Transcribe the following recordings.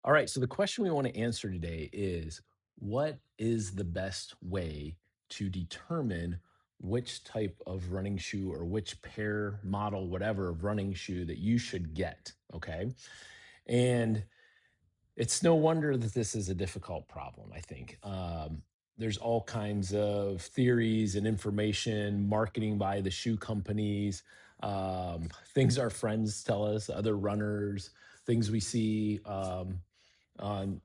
All right. So the question we want to answer today is what is the best way to determine which type of running shoe or which pair, model, whatever of running shoe that you should get? Okay. And it's no wonder that this is a difficult problem, I think. There's all kinds of theories and information, marketing by the shoe companies, things our friends tell us, other runners, things we see on,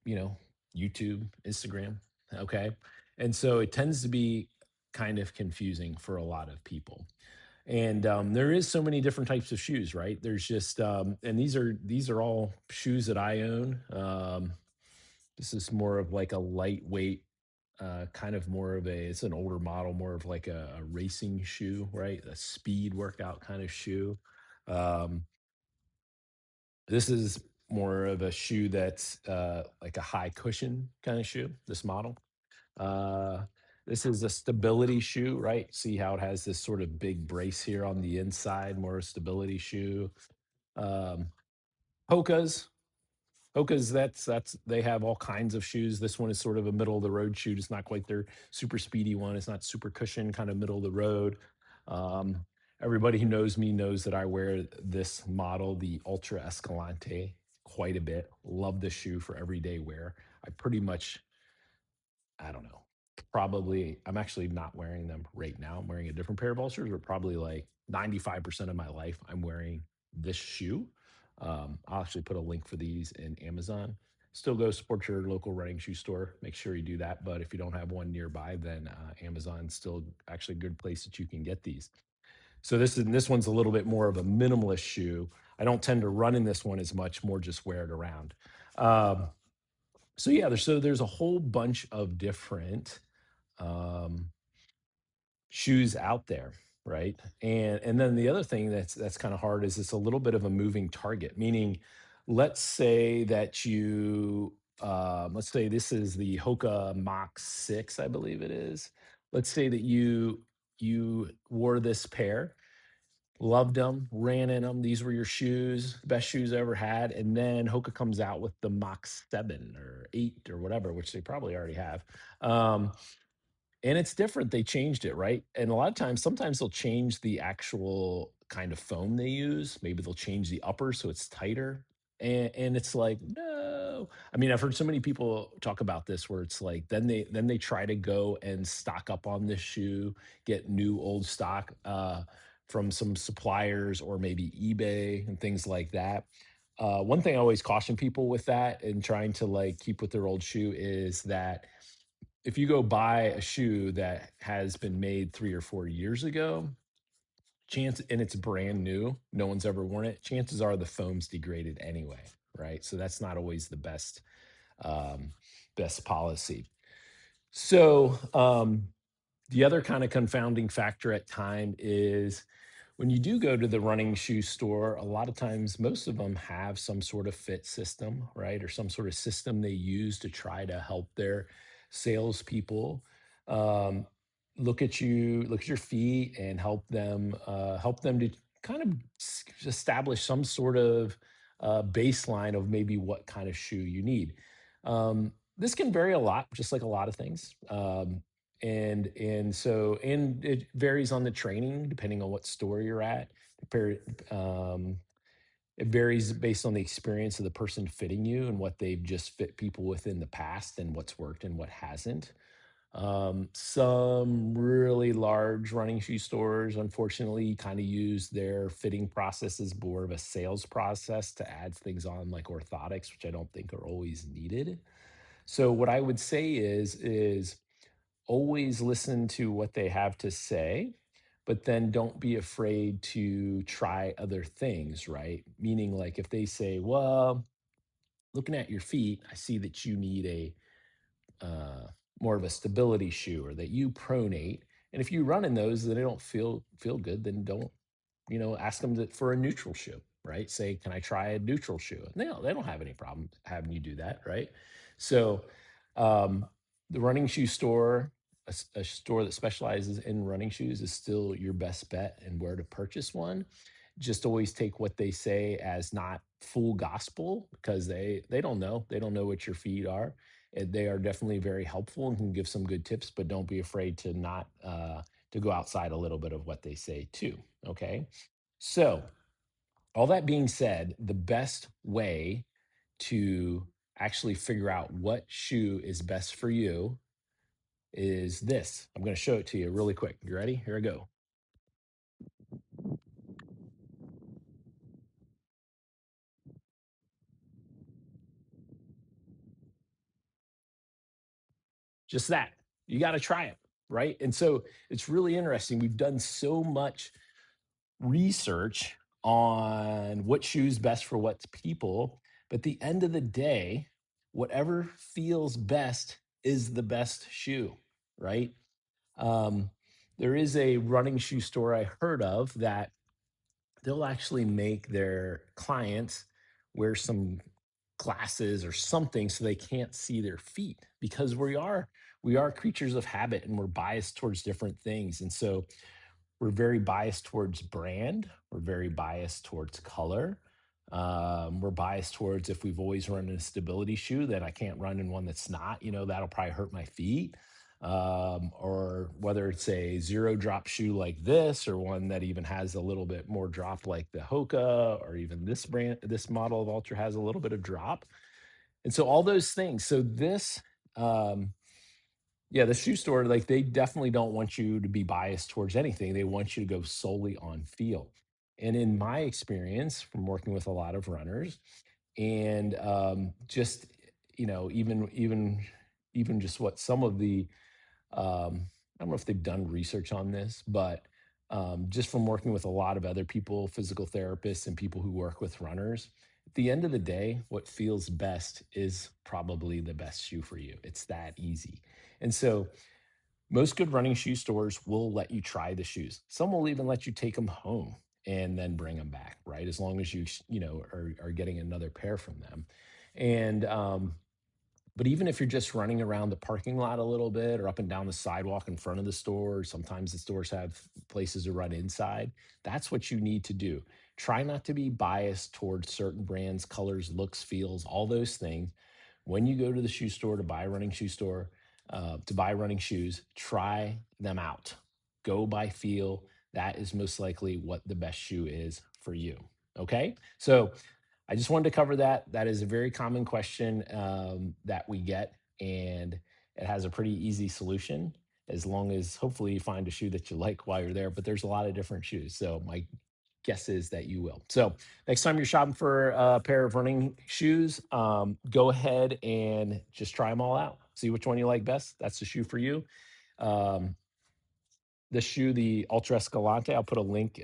you know, YouTube, Instagram. Okay. And so it tends to be kind of confusing for a lot of people. And there is so many different types of shoes, right? There's just and these are all shoes that I own. This is more of like a lightweight, kind of more of a it's an older model, more of like a racing shoe, right? A speed workout kind of shoe. Um, this is more of a shoe that's like a high cushion kind of shoe. This model. Uh, this is a stability shoe, right? See how it has this sort of big brace here on the inside, more a stability shoe. Um, Hoka's, Hoka's, that's they have all kinds of shoes. This one is sort of a middle of the road shoe. It's not quite their super speedy one. It's not super cushion, kind of middle of the road. Um, Everybody who knows me knows that I wear this model, the Ultra Escalante, quite a bit. Love this shoe for everyday wear. I pretty much I don't know. Probably, I'm actually not wearing them right now. I'm wearing a different pair of ulcers, but probably like 95% of my life, I'm wearing this shoe. I'll actually put a link for these in Amazon. Still go support your local running shoe store. Make sure you do that. But if you don't have one nearby, then Amazon's still actually a good place that you can get these. So this one's a little bit more of a minimalist shoe. I don't tend to run in this one as much, more just wear it around. Um, so yeah, there's a whole bunch of different um, shoes out there, right? And then the other thing that's kind of hard is it's a little bit of a moving target. Meaning, let's say that let's say this is the Hoka Mach 6, I believe it is. Let's say that you wore this pair, loved them, ran in them. These were your shoes, best shoes I ever had. And then Hoka comes out with the Mach 7 or 8 or whatever, which they probably already have. Um, and it's different. They changed it, right? And a lot of times, sometimes they'll change the actual kind of foam they use. Maybe they'll change the upper so it's tighter. And it's like, no. I mean, I've heard so many people talk about this where it's like then they try to go and stock up on this shoe, get new old stock from some suppliers or maybe eBay and things like that. One thing I always caution people with that and trying to like keep with their old shoe is that if you go buy a shoe that has been made 3 or 4 years ago, chance and it's brand new, no one's ever worn it, chances are the foam's degraded anyway, right? So that's not always the um, best policy. So, the other kind of confounding factor at time is when you do go to the running shoe store, a lot of times, most of them have some sort of fit system, right? Or some sort of system they use to try to help their salespeople um, look at your feet and help them to kind of establish some sort of baseline of maybe what kind of shoe you need. This can vary a lot, just like a lot of things. And it varies on the training depending on what store you're at. Um, it varies based on the experience of the person fitting you and what they've just fit people with in the past and what's worked and what hasn't. Some really large running shoe stores, unfortunately, kind of use their fitting process as more of a sales process to add things on like orthotics, which I don't think are always needed. So what I would say is always listen to what they have to say, but then don't be afraid to try other things, right? Meaning like if they say, "Well, looking at your feet, I see that you need a uh, more of a stability shoe or that you pronate." And if you run in those that they don't feel good, then don't ask them for a neutral shoe, right? Say, "Can I try a neutral shoe?" And they don't have any problem having you do that, right? So um, the running shoe store, a store that specializes in running shoes, is still your best bet and where to purchase one. just always take what they say as not full gospel because they don't know. They don't know what your feet are. And they are definitely very helpful and can give some good tips, but don't be afraid to not to go outside a little bit of what they say too. Okay. So all that being said, the best way to actually figure out what shoe is best for you is this. I'm going to show it to you really quick. You ready? Here I go. Just that. You got to try it, right? And so it's really interesting. We've done so much research on what shoes best for what people, but at the end of the day, whatever feels best is the best shoe, right? Um, there is a running shoe store I heard of that they'll actually make their clients wear some glasses or something so they can't see their feet because we are creatures of habit and we're biased towards different things. And so we're very biased towards brand. We're very biased towards color. We're biased towards if we've always run in a stability shoe, then I can't run in one that's not. That'll probably hurt my feet. Or whether it's a zero drop shoe like this, or one that even has a little bit more drop like the Hoka, or even this model of Ultra has a little bit of drop. And so all those things. So um, yeah, the shoe store, like they definitely don't want you to be biased towards anything. They want you to go solely on feel. And in my experience from working with a lot of runners and just, even just what some of the, I don't know if they've done research on this, but just from working with a lot of other people, physical therapists and people who work with runners, at the end of the day, what feels best is probably the best shoe for you. It's that easy. And so most good running shoe stores will let you try the shoes. Some will even let you take them home and then bring them back, right? As long as are getting another pair from them. And but even if you're just running around the parking lot a little bit or up and down the sidewalk in front of the store, sometimes the stores have places to run inside. That's what you need to do. Try not to be biased towards certain brands, colors, looks, feels, all those things. When you go to the shoe store to buy a running shoe store, to buy running shoes, try them out. Go by feel. That is most likely what the best shoe is for you. Okay. So I just wanted to cover that. That is a very common question that we get, and it has a pretty easy solution as long as hopefully you find a shoe that you like while you're there. But there's a lot of different shoes. So my guess is that you will. So next time you're shopping for a pair of running shoes, go ahead and just try them all out. See which one you like best. That's the shoe for you. Um, the shoe, the Ultra Escalante, I'll put a link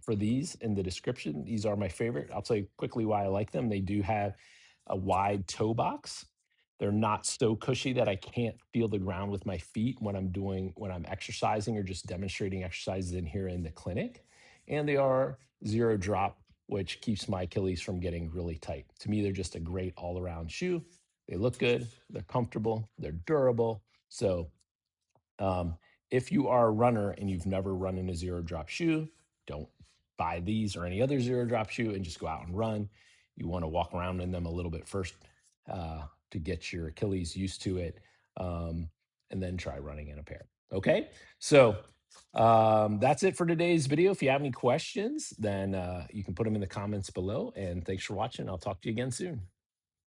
for these in the description. These are my favorite. I'll tell you quickly why I like them. They do have a wide toe box. They're not so cushy that I can't feel the ground with my feet when I'm exercising or just demonstrating exercises in here in the clinic. And they are zero drop, which keeps my Achilles from getting really tight. To me, they're just a great all around shoe. They look good, they're comfortable, they're durable. So um, if you are a runner and you've never run in a zero drop shoe, don't buy these or any other zero drop shoe and just go out and run. You want to walk around in them a little bit first to get your Achilles used to it, um, and then try running in a pair. Okay, so that's it for today's video. If you have any questions, then you can put them in the comments below. And thanks for watching. I'll talk to you again soon.